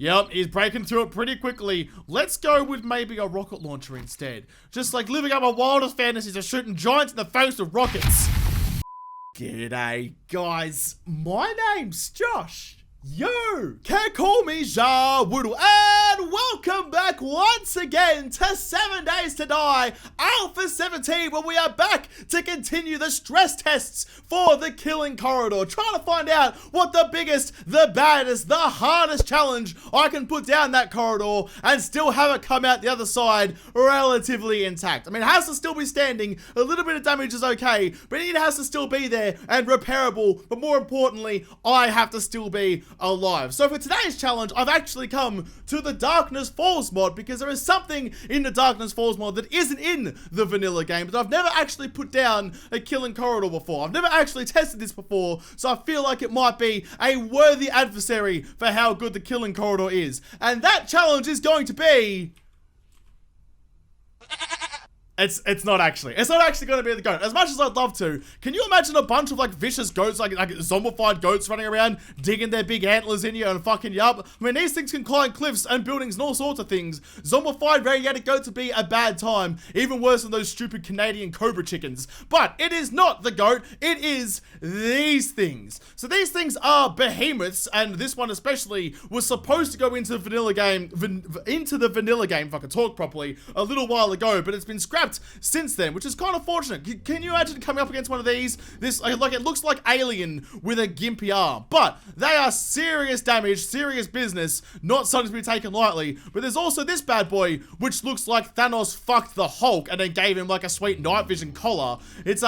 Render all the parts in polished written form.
Yep, he's breaking through it pretty quickly. Let's go with maybe a rocket launcher instead. Just like living out my wildest fantasies of shooting giants in the face with rockets. G'day, guys. My name's Josh. You can call me Ja Woodle, and welcome back once again to 7 Days to Die Alpha 17, where we are back to continue the stress tests for the killing corridor, trying to find out what the biggest, the baddest, the hardest challenge I can put down that corridor and still have it come out the other side relatively intact. I mean, it has to still be standing, a little bit of damage is okay, but it has to still be there and repairable, but more importantly, I have to still be alive. So for today's challenge, I've actually come to the Darkness Falls mod because there is something in the Darkness Falls mod that isn't in the vanilla game, but I've never actually put down a killing corridor before. I've never actually tested this before, so I feel like it might be a worthy adversary for how good the killing corridor is. And that challenge is going to be... It's not actually. It's not actually going to be the goat. As much as I'd love to, can you imagine a bunch of like vicious goats, like zombified goats running around, digging their big antlers in you and fucking you up? I mean, these things can climb cliffs and buildings and all sorts of things. Zombified radiated goats would be a bad time. Even worse than those stupid Canadian cobra chickens. But it is not the goat. It is these things. So these things are behemoths, and this one especially was supposed to go into the vanilla game, if I could talk properly, a little while ago, but it's been scrapped since then, which is kind of fortunate. Can you imagine coming up against one of these? This, like, it looks like Alien with a gimpy arm, but they are serious damage, serious business, not something to be taken lightly. But there's also this bad boy, which looks like Thanos fucked the Hulk and then gave him like a sweet night vision collar. It's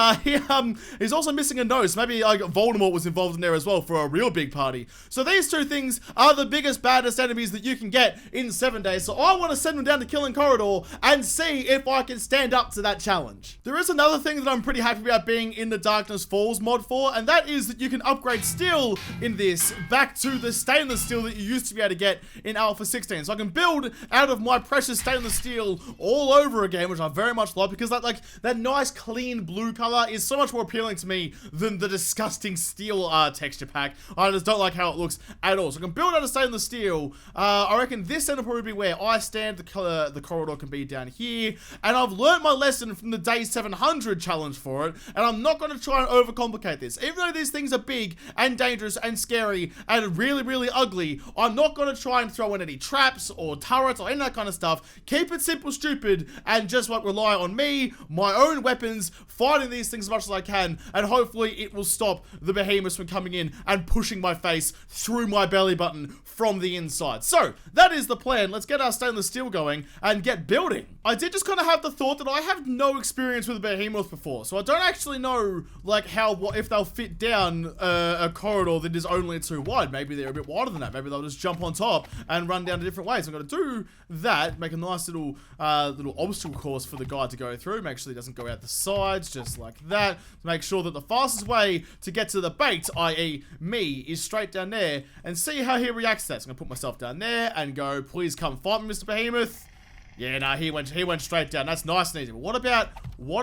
he's also missing a nose. Maybe like Voldemort was involved in there as well for a real big party. So these two things are the biggest, baddest enemies that you can get in 7 days. So I want to send them down to Killing Corridor and see if I can stand up to that challenge. There is another thing that I'm pretty happy about being in the Darkness Falls mod for, and that is that you can upgrade steel in this back to the stainless steel that you used to be able to get in Alpha 16. So I can build out of my precious stainless steel all over again, which I very much love because that nice clean blue color is so much more appealing to me than the disgusting steel texture pack. I just don't like how it looks at all. So I can build out of stainless steel. I reckon this end will probably be where I stand. The corridor can be down here, and I've learned my lesson from the day 700 challenge for it, and I'm not going to try and overcomplicate this. Even though these things are big and dangerous and scary and really, really ugly, I'm not going to try and throw in any traps or turrets or any of that kind of stuff. Keep it simple, stupid, and just like rely on me, my own weapons, fighting these things as much as I can, and hopefully it will stop the behemoths from coming in and pushing my face through my belly button from the inside. So that is the plan. Let's get our stainless steel going and get building. I did just kind of have the thought that I have no experience with a behemoth before, so I don't actually know like if they'll fit down a corridor that is only too wide. Maybe they're a bit wider than that. Maybe they'll just jump on top and run down to different ways. I'm going to do that, make a nice little obstacle course for the guy to go through. Make sure he doesn't go out the sides, just like that. Make sure that the fastest way to get to the bait, i.e. me, is straight down there, and see how he reacts to that. So I'm going to put myself down there and go, please come fight me, Mr. Behemoth. Yeah, no, he went straight down. That's nice and easy. But what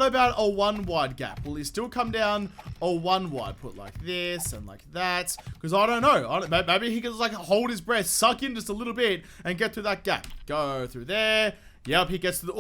about a 1 wide gap? Will he still come down a 1 wide? Put like this and like that. Because I don't know. Maybe he can just like hold his breath, suck in just a little bit, and get through that gap. Go through there. Yep, he gets to the...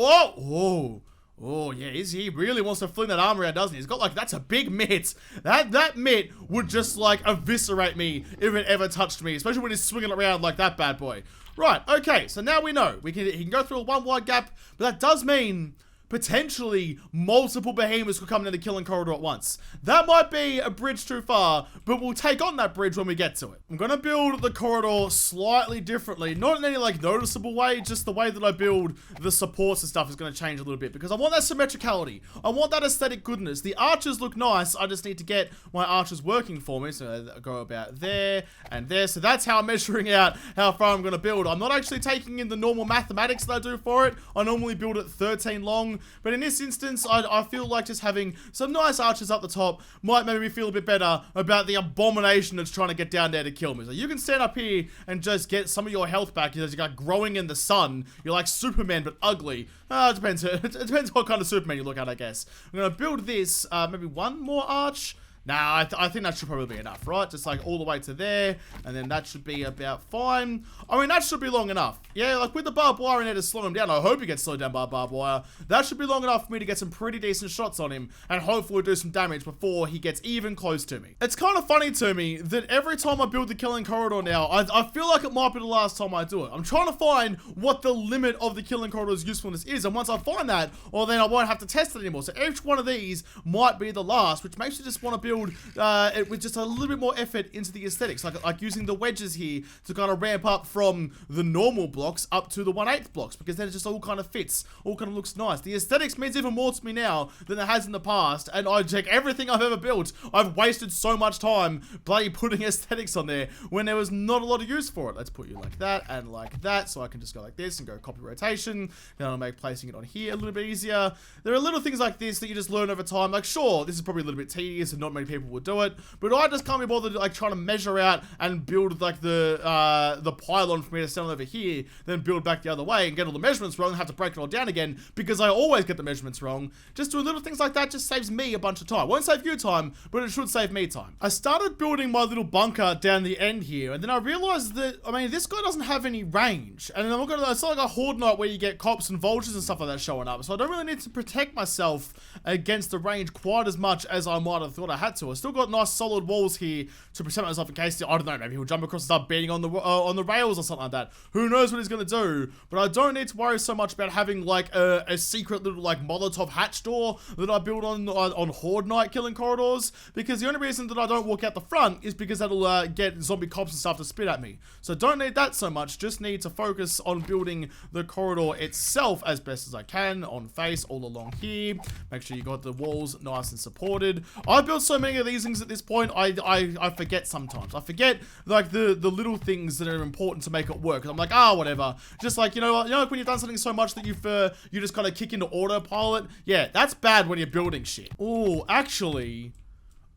Oh, yeah, he really wants to fling that arm around, doesn't he? He's got like, that's a big mitt. That mitt would just like eviscerate me if it ever touched me, especially when he's swinging around like that bad boy. Right, okay, so now we know. He can go through a 1 wide gap, but that does mean potentially multiple behemoths could come into the Killing Corridor at once. That might be a bridge too far, but we'll take on that bridge when we get to it. I'm gonna build the corridor slightly differently, not in any like noticeable way, just the way that I build the supports and stuff is gonna change a little bit because I want that symmetricality. I want that aesthetic goodness. The archers look nice, I just need to get my archers working for me, so I'll go about there and there. So that's how I'm measuring out how far I'm gonna build. I'm not actually taking in the normal mathematics that I do for it. I normally build it 13 long, but in this instance, I feel like just having some nice archers up the top might make me feel a bit better about the abomination that's trying to get down there to kill me. So you can stand up here and just get some of your health back as you're growing in the sun. You're like Superman, but ugly. It depends. It depends what kind of Superman you look at, I guess. I'm going to build this, maybe 1 more arch. Nah, I think that should probably be enough, right? Just like all the way to there, and then that should be about fine. I mean, that should be long enough. Yeah, like with the barbed wire in there to slow him down, I hope he gets slowed down by barbed wire. That should be long enough for me to get some pretty decent shots on him, and hopefully do some damage before he gets even close to me. It's kind of funny to me that every time I build the killing corridor now, I feel like it might be the last time I do it. I'm trying to find what the limit of the killing corridor's usefulness is, and once I find that, well then I won't have to test it anymore. So each one of these might be the last, which makes me just want to build it with just a little bit more effort into the aesthetics, like using the wedges here to kind of ramp up from the normal blocks up to the 1/8 blocks, because then it just all kind of fits, all kind of looks nice. The aesthetics means even more to me now than it has in the past, and I check everything I've ever built. I've wasted so much time bloody putting aesthetics on there when there was not a lot of use for it. Let's put you like that and like that, so I can just go like this and go copy rotation. Then I'll make placing it on here a little bit easier. There are little things like this that you just learn over time. Like, sure, this is probably a little bit tedious and not many people would do it, but I just can't be bothered like trying to measure out and build like the pylon for me to stand over here, then build back the other way and get all the measurements wrong and have to break it all down again because I always get the measurements wrong. Just doing little things like that just saves me a bunch of time. Won't save you time, but it should save me time. I started building my little bunker down the end here, and then I realized that, I mean, this guy doesn't have any range, and I'm not gonna, it's not like a horde night where you get cops and vultures and stuff like that showing up, so I don't really need to protect myself against the range quite as much as I might have thought I had to. I still got nice solid walls here to protect myself in case, I don't know, maybe he'll jump across and start beating on the rails or something like that. Who knows what he's gonna do, but I don't need to worry so much about having like a secret little like Molotov hatch door that I build on horde night killing corridors, because the only reason that I don't walk out the front is because that'll get zombie cops and stuff to spit at me. So don't need that so much, just need to focus on building the corridor itself as best as I can on face all along here. Make sure you got the walls nice and supported. I've built so many of these things at this point, I forget sometimes. I forget like the little things that are important to make it work. I'm like, whatever. Just like, you know like when you've done something so much that you just kind of kick into autopilot. Yeah, that's bad when you're building shit. Oh, actually,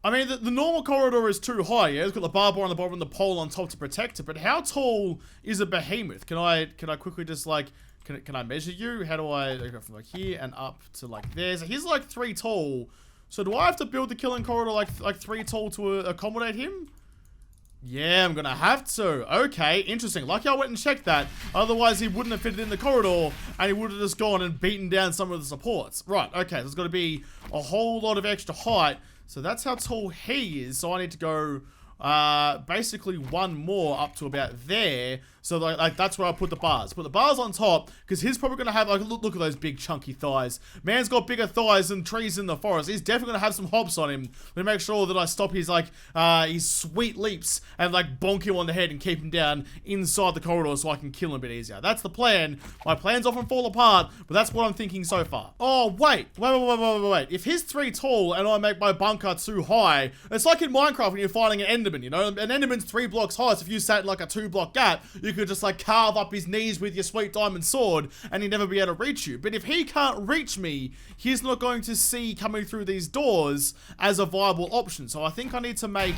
I mean, the normal corridor is too high, yeah? It's got the barbed wire on the bottom and the pole on top to protect it, but how tall is a behemoth? Can I quickly just like, can I measure you? How do I go from like here and up to like there? So he's like 3 tall. So do I have to build the killing corridor like 3 tall to accommodate him? Yeah, I'm gonna have to. Okay, interesting. Lucky I went and checked that. Otherwise, he wouldn't have fitted in the corridor, and he would have just gone and beaten down some of the supports. Right, okay, there's gotta be a whole lot of extra height. So that's how tall he is. So I need to go basically 1 more up to about there. So like that's where I put the bars. Put the bars on top, because he's probably going to have, like, look at those big chunky thighs. Man's got bigger thighs than trees in the forest. He's definitely going to have some hops on him. Let me make sure that I stop his, like, his sweet leaps and, like, bonk him on the head and keep him down inside the corridor so I can kill him a bit easier. That's the plan. My plans often fall apart, but that's what I'm thinking so far. Oh, wait. If he's 3 tall and I make my bunker too high, it's like in Minecraft when you're fighting an Enderman, you know? An Enderman's 3 blocks high, so if you sat in, like, a 2-block gap, you could just like carve up his knees with your sweet diamond sword and he'd never be able to reach you. But if he can't reach me, he's not going to see coming through these doors as a viable option. So I think I need to make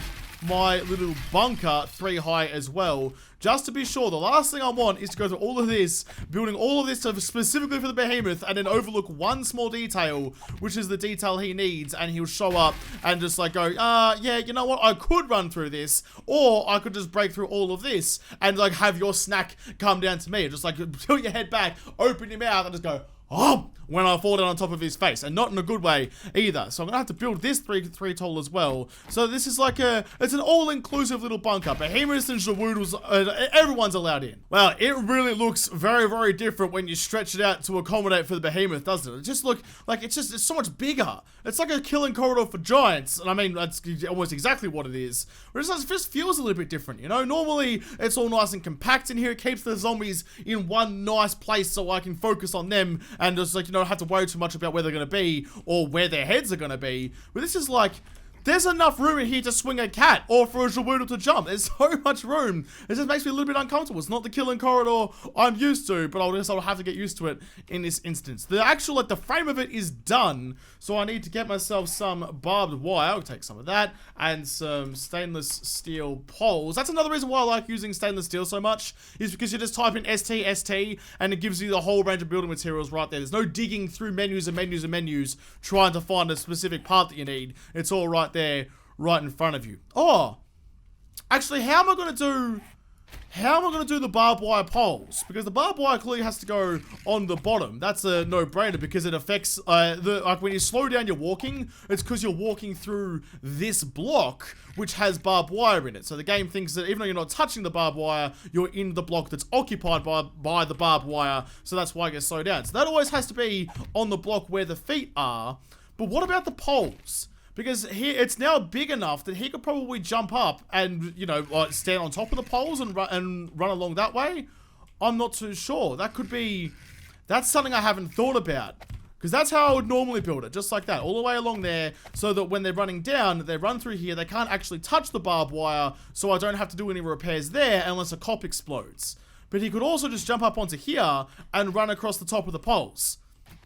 my little bunker 3 high as well, just to be sure. The last thing I want is to go through all of this, building all of this specifically for the behemoth, and then overlook one small detail, which is the detail he needs, and he'll show up and just like go, yeah, you know what, I could run through this, or I could just break through all of this and like have your snack come down to me. Just like tilt your head back, open your mouth, and just go, oh, when I fall down on top of his face, and not in a good way either. So I'm gonna have to build this 3 tall as well. So this is like it's an all-inclusive little bunker. Behemoths and Shawoodles, everyone's allowed in. Well, it really looks very, very different when you stretch it out to accommodate for the behemoth, doesn't it? It just looks like it's so much bigger. It's like a killing corridor for giants, and I mean, that's almost exactly what it is. But it just feels a little bit different, you know? Normally, it's all nice and compact in here. It keeps the zombies in one nice place so I can focus on them and just like, you know, don't have to worry too much about where they're going to be or where their heads are going to be. But this is like, there's enough room in here to swing a cat or for a Shawoodle to jump. There's so much room. It just makes me a little bit uncomfortable. It's not the killing corridor I'm used to, but I'll have to get used to it in this instance. The actual, like, the frame of it is done, so I need to get myself some barbed wire. I'll take some of that and some stainless steel poles. That's another reason why I like using stainless steel so much, is because you just type in ST and it gives you the whole range of building materials right there. There's no digging through menus and menus and menus trying to find a specific part that you need. It's all right there, right in front of you. Oh, actually, how am I going to do the barbed wire poles? Because the barbed wire clearly has to go on the bottom. That's a no-brainer because it affects, like when you slow down your walking, it's because you're walking through this block, which has barbed wire in it. So the game thinks that even though you're not touching the barbed wire, you're in the block that's occupied by the barbed wire. So that's why it gets slowed down. So that always has to be on the block where the feet are. But what about the poles? Because it's now big enough that he could probably jump up and, you know, like stand on top of the poles and run along that way. I'm not too sure. That's something I haven't thought about. Because that's how I would normally build it, just like that, all the way along there, so that when they're running down, they run through here, they can't actually touch the barbed wire, so I don't have to do any repairs there unless a cop explodes. But he could also just jump up onto here and run across the top of the poles.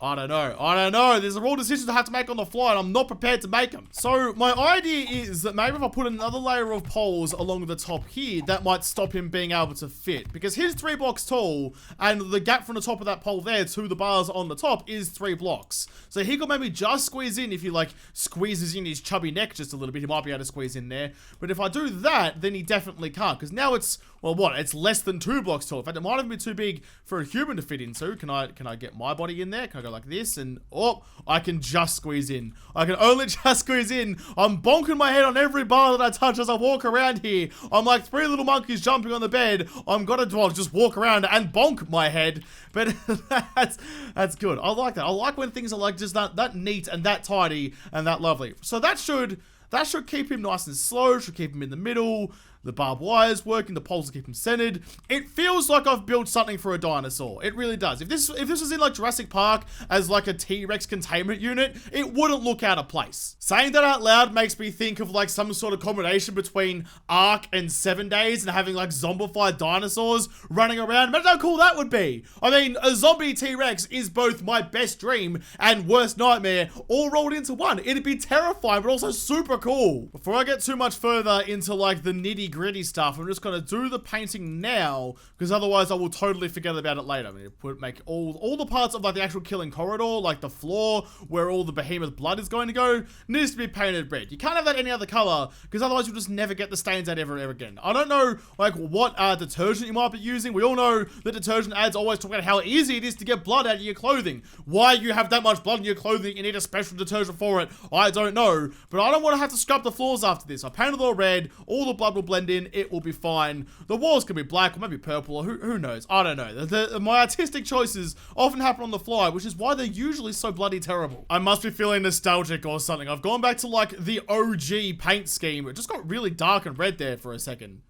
I don't know. These are all decisions I have to make on the fly, and I'm not prepared to make them. So my idea is that maybe if I put another layer of poles along the top here, that might stop him being able to fit. Because he's 3 blocks tall, and the gap from the top of that pole there to the bars on the top is 3 blocks. So he could maybe just squeeze in. If he like squeezes in his chubby neck just a little bit, he might be able to squeeze in there. But if I do that, then he definitely can't. Because now it's, well, what? It's less than 2 blocks tall. In fact, it might even be too big for a human to fit into. Can I get my body in there? Can I go like this? And, oh, I can just squeeze in. I can only just squeeze in. I'm bonking my head on every bar that I touch as I walk around here. I'm like 3 little monkeys jumping on the bed. I'm gonna just walk around and bonk my head. But that's good. I like that. I like when things are like just that neat and that tidy and that lovely. So that should keep him nice and slow. Should keep him in the middle. The barbed wire's working, the poles will keep him centered. It feels like I've built something for a dinosaur. It really does. If this was in like Jurassic Park as like a T-Rex containment unit, it wouldn't look out of place. Saying that out loud makes me think of like some sort of combination between Ark and 7 Days and having like zombified dinosaurs running around. Imagine how cool that would be. I mean, a zombie T-Rex is both my best dream and worst nightmare all rolled into one. It'd be terrifying, but also super cool. Before I get too much further into like the nitty gritty stuff, I'm just gonna do the painting now because otherwise I will totally forget about it later. I'm gonna make all the parts of like the actual killing corridor, like the floor where all the behemoth blood is going to go, needs to be painted red. You can't have that any other color because otherwise you'll just never get the stains out ever again. I don't know like what detergent you might be using. We all know that detergent ads always talk about how easy it is to get blood out of your clothing. Why you have that much blood in your clothing, you need a special detergent for it, I don't know. But I don't want to have to scrub the floors after this. I painted it all red, all the blood will blend in, it will be fine. The walls can be black or maybe purple or who knows. I don't know. My artistic choices often happen on the fly, which is why they're usually so bloody terrible. I must be feeling nostalgic or something. I've gone back to like the OG paint scheme. It just got really dark and red there for a second.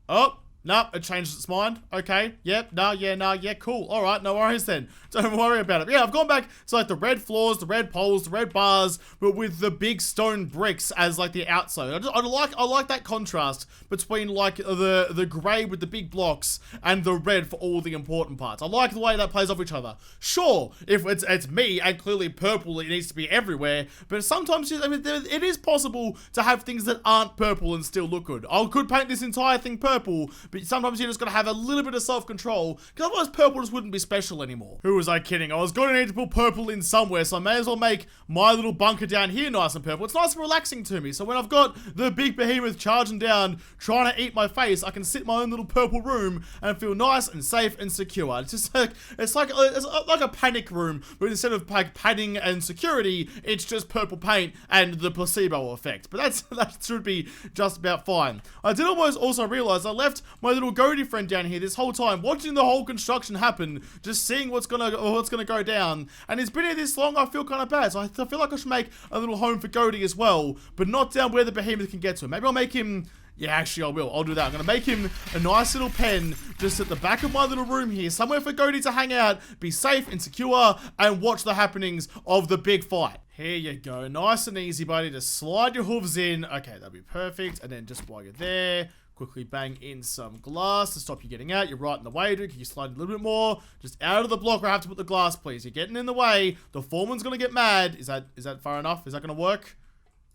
Oh. Nope, it changed its mind. Okay, yep, yeah, cool. All right, no worries then. Don't worry about it. Yeah, I've gone back to like the red floors, the red poles, the red bars, but with the big stone bricks as like the outside. I like that contrast between like the grey with the big blocks and the red for all the important parts. I like the way that plays off each other. Sure, if it's me and clearly purple, it needs to be everywhere, but sometimes I mean, it is possible to have things that aren't purple and still look good. I could paint this entire thing purple, but sometimes you just gotta have a little bit of self-control, because otherwise purple just wouldn't be special anymore. Who was I kidding? I was going to need to put purple in somewhere, so I may as well make my little bunker down here nice and purple. It's nice and relaxing to me, so when I've got the big behemoth charging down, trying to eat my face, I can sit in my own little purple room and feel nice and safe and secure. It's just like, it's like a panic room, but instead of like padding and security, it's just purple paint and the placebo effect. But that should be just about fine. I did almost also realize I left my little goatee friend down here this whole time, watching the whole construction happen, just seeing what's gonna go down, and he's been here this long. I feel kind of bad, so I feel like I should make a little home for Goaty as well, but not down where the behemoth can get to him. Maybe I'll make him, yeah, actually I will. I'll do that. I'm gonna make him a nice little pen just at the back of my little room here, somewhere for Goaty to hang out, be safe and secure, and watch the happenings of the big fight. Here you go, nice and easy, buddy. Just slide your hooves in. Okay, that'll be perfect. And then just while you're there, quickly bang in some glass to stop you getting out. You're right in the way, dude. Can you slide a little bit more? Just out of the block where I have to put the glass, please. You're getting in the way. The foreman's gonna get mad. Is that far enough? Is that gonna work?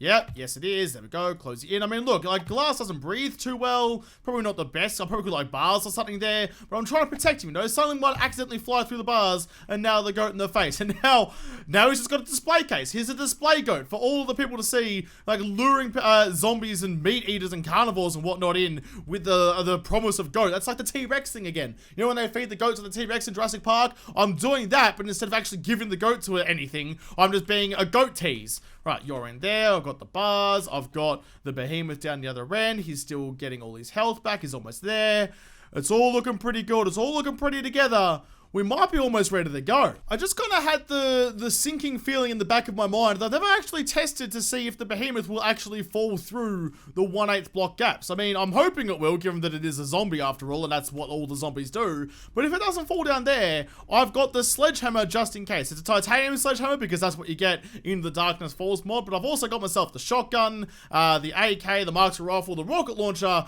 Yep, yes it is. There we go. Close it in. I mean, look, like, glass doesn't breathe too well. Probably not the best. I probably could, like, bars or something there. But I'm trying to protect him, you know? Something might accidentally fly through the bars and nail the goat in the face. And now he's just got a display case. Here's a display goat for all the people to see, like, luring zombies and meat eaters and carnivores and whatnot in with the promise of goat. That's like the T-Rex thing again. You know when they feed the goat to the T-Rex in Jurassic Park? I'm doing that, but instead of actually giving the goat to anything, I'm just being a goat tease. Right, you're in there. I've got the bars. I've got the behemoth down the other end. He's still getting all his health back. He's almost there. It's all looking pretty good. It's all looking pretty together. We might be almost ready to go. I just kind of had the sinking feeling in the back of my mind that I've never actually tested to see if the behemoth will actually fall through the 1/8 block gaps. I mean, I'm hoping it will, given that it is a zombie after all, and that's what all the zombies do. But if it doesn't fall down there, I've got the sledgehammer just in case. It's a titanium sledgehammer because that's what you get in the Darkness Falls mod, but I've also got myself the shotgun, the AK, the Marksman rifle, the rocket launcher,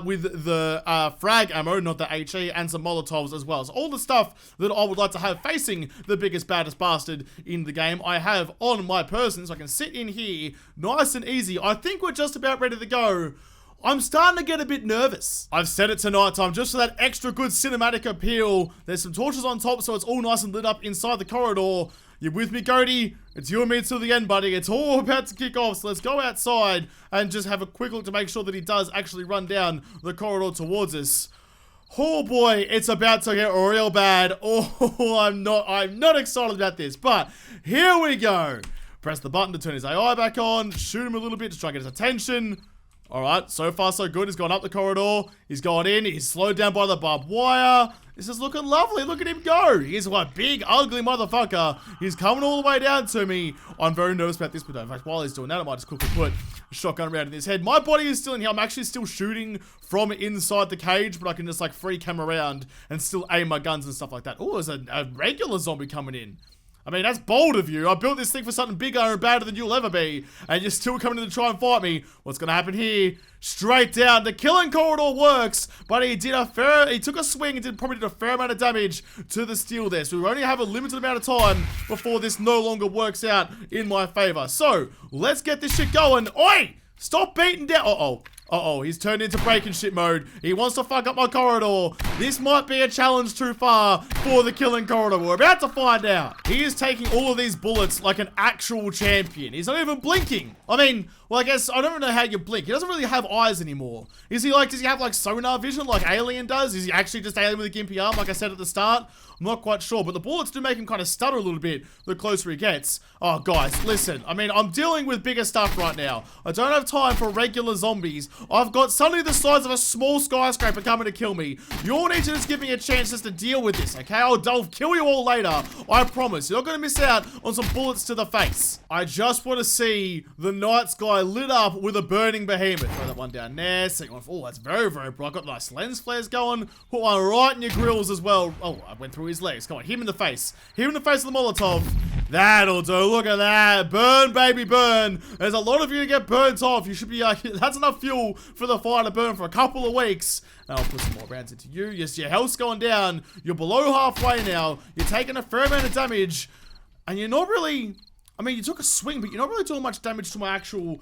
with the frag ammo, not the HE, and some Molotovs as well. So all the stuff that I would like to have facing the biggest, baddest bastard in the game, I have on my person, so I can sit in here nice and easy. I think we're just about ready to go. I'm starting to get a bit nervous. I've set it to nighttime just for that extra good cinematic appeal. There's some torches on top, so it's all nice and lit up inside the corridor. You with me, Goaty? It's you and me till the end, buddy. It's all about to kick off, so let's go outside and just have a quick look to make sure that he does actually run down the corridor towards us. Oh boy, it's about to get real bad. Oh, I'm not excited about this, but here we go. Press the button to turn his AI back on, shoot him a little bit to try and get his attention. Alright, so far so good. He's gone up the corridor, he's gone in, he's slowed down by the barbed wire. This is looking lovely. Look at him go. He's a big, ugly motherfucker. He's coming all the way down to me. I'm very nervous about this, but in fact, while he's doing that, I might just quickly put a shotgun around in his head. My body is still in here. I'm actually still shooting from inside the cage, but I can just like free cam around and still aim my guns and stuff like that. Oh, there's a regular zombie coming in. I mean, that's bold of you. I built this thing for something bigger and badder than you'll ever be, and you're still coming in to try and fight me. What's gonna happen here? Straight down. The killing corridor works, but he took a swing and probably did a fair amount of damage to the steel there. So we only have a limited amount of time before this no longer works out in my favor. So let's get this shit going. Oi! Stop beating down. Uh-oh, he's turned into breaking shit mode. He wants to fuck up my corridor. This might be a challenge too far for the killing corridor. We're about to find out. He is taking all of these bullets like an actual champion. He's not even blinking. I mean, well, I guess, I don't know how you blink. He doesn't really have eyes anymore. Does he have like sonar vision like Alien does? Is he actually just Alien with a gimpy arm like I said at the start? I'm not quite sure, but the bullets do make him kind of stutter a little bit the closer he gets. Oh, guys, listen. I mean, I'm dealing with bigger stuff right now. I don't have time for regular zombies. I've got suddenly the size of a small skyscraper coming to kill me. You all need to just give me a chance just to deal with this, okay? I'll kill you all later. I promise. You're not going to miss out on some bullets to the face. I just want to see the night sky lit up with a burning behemoth. Throw that one down there. Second one. Oh, that's very, very bright. Got nice lens flares going. Put one right in your grills as well. Oh, I went through his legs. Come on, hit him in the face. Hit him in the face with the Molotov. That'll do. Look at that. Burn, baby, burn. There's a lot of you to get burnt off. You should be, that's enough fuel for the fire to burn for a couple of weeks. Now I'll put some more rounds into you. Yes, your health's going down. You're below halfway now. You're taking a fair amount of damage. And you're not really... I mean, you took a swing, but you're not really doing much damage to my actual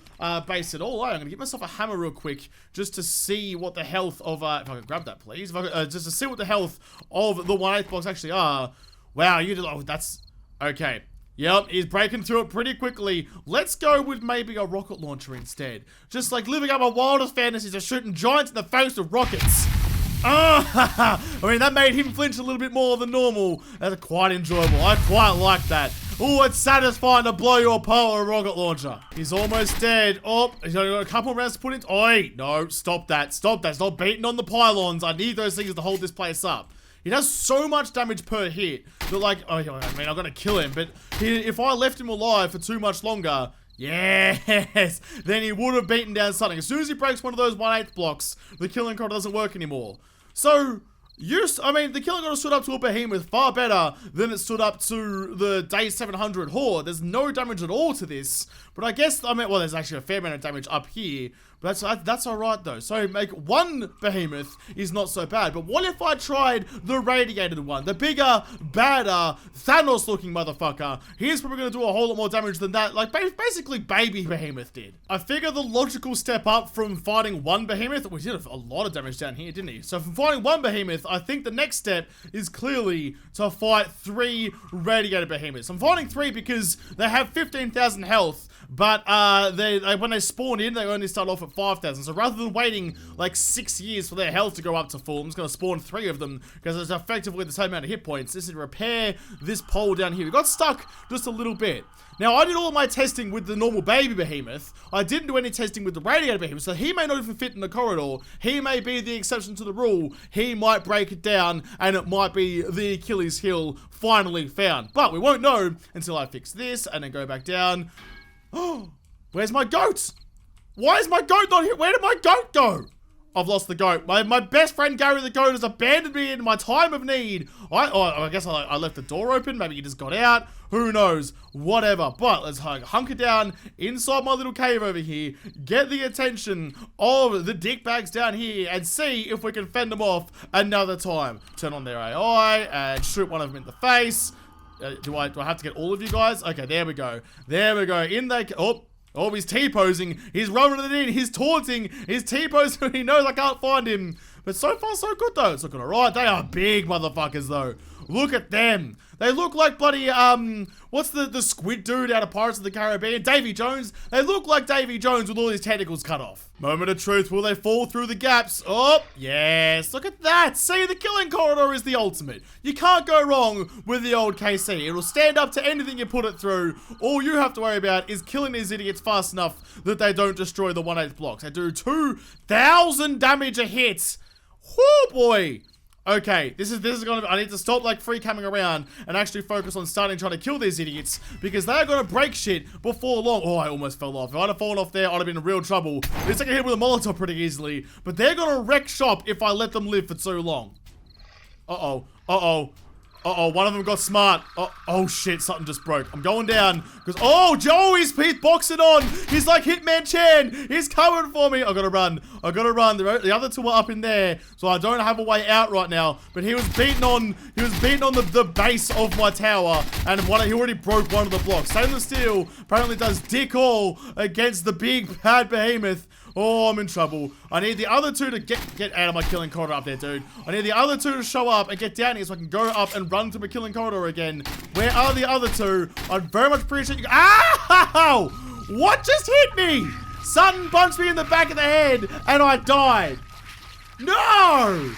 base at all. I'm going to get myself a hammer real quick just to see what the health of... if I could grab that, please. If I could, just to see what the health of the 1/8 blocks actually are. Wow, you did... Oh, that's... Okay. Yep, he's breaking through it pretty quickly. Let's go with maybe a rocket launcher instead. Just like living up my wildest fantasies of shooting giants in the face with rockets. I mean, that made him flinch a little bit more than normal. That's quite enjoyable. I quite like that. Oh, it's satisfying to blow your pole with a rocket launcher. He's almost dead. Oh, he's only got a couple of rounds to put in. Oi, no, stop that. Stop that. Stop beating on the pylons. I need those things to hold this place up. He does so much damage per hit that, like, oh, I mean, I'm gonna kill him, but if I left him alive for too much longer, yes, then he would have beaten down something. As soon as he breaks one of those 1/8 blocks, the killing corridor doesn't work anymore. So, I mean, the killing corridor stood up to a behemoth far better than it stood up to the day 700 horde. There's no damage at all to this, but I guess, I mean, well, there's actually a fair amount of damage up here, But that's alright though. So make one behemoth is not so bad. But what if I tried the radiated one? The bigger, badder, Thanos looking motherfucker. He's probably going to do a whole lot more damage than that. Like basically baby behemoth did. I figure the logical step up from fighting one behemoth, we did a lot of damage down here, didn't he? So from fighting one behemoth, I think the next step is clearly to fight 3 radiated behemoths. I'm fighting 3 because they have 15,000 health. But when they spawn in, they only start off at 5,000. So rather than waiting like 6 years for their health to go up to full, I'm just going to spawn 3 of them because it's effectively the same amount of hit points. This is to repair this pole down here. We got stuck just a little bit. Now, I did all of my testing with the normal baby behemoth. I didn't do any testing with the radiated behemoth, so he may not even fit in the corridor. He may be the exception to the rule. He might break it down, and it might be the Achilles heel finally found. But we won't know until I fix this and then go back down. Oh, where's my goat? Why is my goat not here? Where did my goat go? I've lost the goat. My best friend Gary the goat has abandoned me in my time of need. I guess I left the door open. Maybe he just got out. Who knows? Whatever. But let's hunker down inside my little cave over here. Get the attention of the dickbags down here and see if we can fend them off another time. Turn on their AI and shoot one of them in the face. Do I have to get all of you guys? Okay, there we go. There we go. In they... Oh, he's T-posing. He's rubbing it in. He's taunting. He's T-posing. He knows I can't find him. But so far, so good, though. It's looking alright. They are big motherfuckers, though. Look at them. They look like bloody, what's the squid dude out of Pirates of the Caribbean? Davy Jones. They look like Davy Jones with all his tentacles cut off. Moment of truth. Will they fall through the gaps? Oh, yes. Look at that. See, the killing corridor is the ultimate. You can't go wrong with the old KC. It'll stand up to anything you put it through. All you have to worry about is killing these idiots fast enough that they don't destroy the 1/8 blocks. They do 2,000 damage a hit. Whoo, boy. Okay, this is gonna be, I need to stop like free coming around and actually focus on starting trying to kill these idiots because they are gonna break shit before long. Oh, I almost fell off. If I'd have fallen off there, I'd have been in real trouble. It's like I hit with a Molotov pretty easily, but they're gonna wreck shop if I let them live for so long. Uh-oh, uh-oh. Uh-oh, one of them got smart. Oh shit, something just broke. I'm going down. Because, oh, Joey's boxing on. He's like Hitman Chan. He's coming for me. I gotta run. I gotta run. The other two are up in there. So I don't have a way out right now. But he was beating on the base of my tower. And he already broke one of the blocks. Stainless steel apparently does dick all against the big bad behemoth. Oh, I'm in trouble. I need the other two to get out of my killing corridor up there, dude. I need the other two to show up and get down here so I can go up and run to my killing corridor again. Where are the other two? I'd very much appreciate you. Ow! What just hit me? Something punched me in the back of the head and I died. No!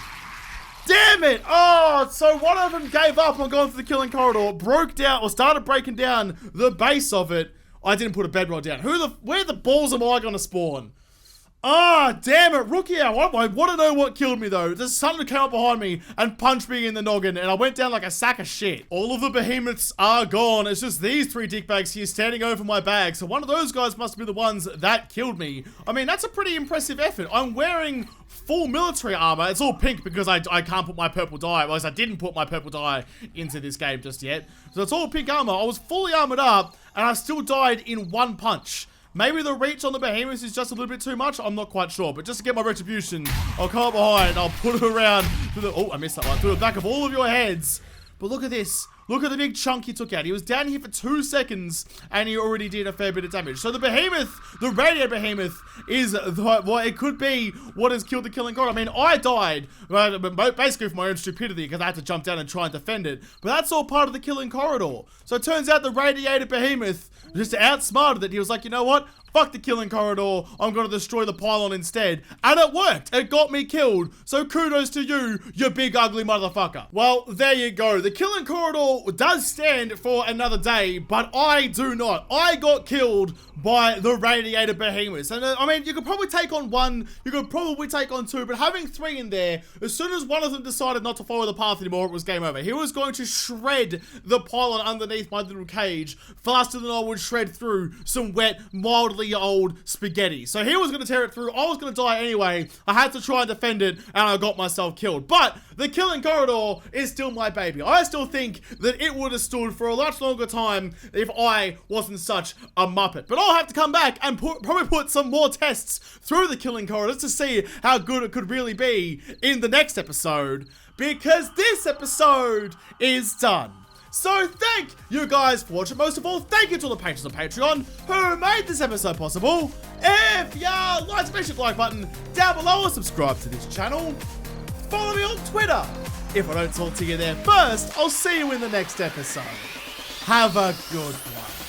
Damn it! Oh, so one of them gave up on going through the killing corridor, broke down, or started breaking down the base of it. I didn't put a bedroll down. Where the balls am I gonna spawn? Ah, damn it, rookie. I want to know what killed me, though. There's something came up behind me and punched me in the noggin, and I went down like a sack of shit. All of the behemoths are gone. It's just these 3 dickbags here standing over my bag. So one of those guys must be the ones that killed me. I mean, that's a pretty impressive effort. I'm wearing full military armor. It's all pink because I can't put my purple dye. Well, I didn't put my purple dye into this game just yet. So it's all pink armor. I was fully armored up, and I still died in 1 punch. Maybe the reach on the behemoths is just a little bit too much. I'm not quite sure. But just to get my retribution, I'll come up behind. I'll put it around to the... Oh, I missed that one. To the back of all of your heads. But look at this. Look at the big chunk he took out. He was down here for 2 seconds, and he already did a fair bit of damage. So the behemoth, the radiated behemoth, is well, it could be what has killed the killing god. I mean, I died, basically for my own stupidity, because I had to jump down and try and defend it. But that's all part of the killing corridor. So it turns out the radiated behemoth just outsmarted it. He was like, you know what? Fuck the killing corridor, I'm gonna destroy the pylon instead. And it worked, it got me killed. So kudos to you big ugly motherfucker. Well, there you go. The killing corridor does stand for another day, but I do not. I got killed by the radiated behemoths. And I mean, you could probably take on 1, you could probably take on 2, but having 3 in there, as soon as one of them decided not to follow the path anymore, it was game over. He was going to shred the pylon underneath my little cage faster than I would shred through some wet, mildly deadly old spaghetti. So he was going to tear it through. I was going to die anyway. I had to try and defend it, and I got myself killed. But the killing corridor is still my baby. I still think that it would have stood for a much longer time if I wasn't such a muppet. But I'll have to come back and probably put some more tests through the killing corridors to see how good it could really be in the next episode, because this episode is done. So thank you guys for watching. Most of all, thank you to all the patrons on Patreon who made this episode possible. If you like, smash the like button down below or subscribe to this channel. Follow me on Twitter. If I don't talk to you there first, I'll see you in the next episode. Have a good one.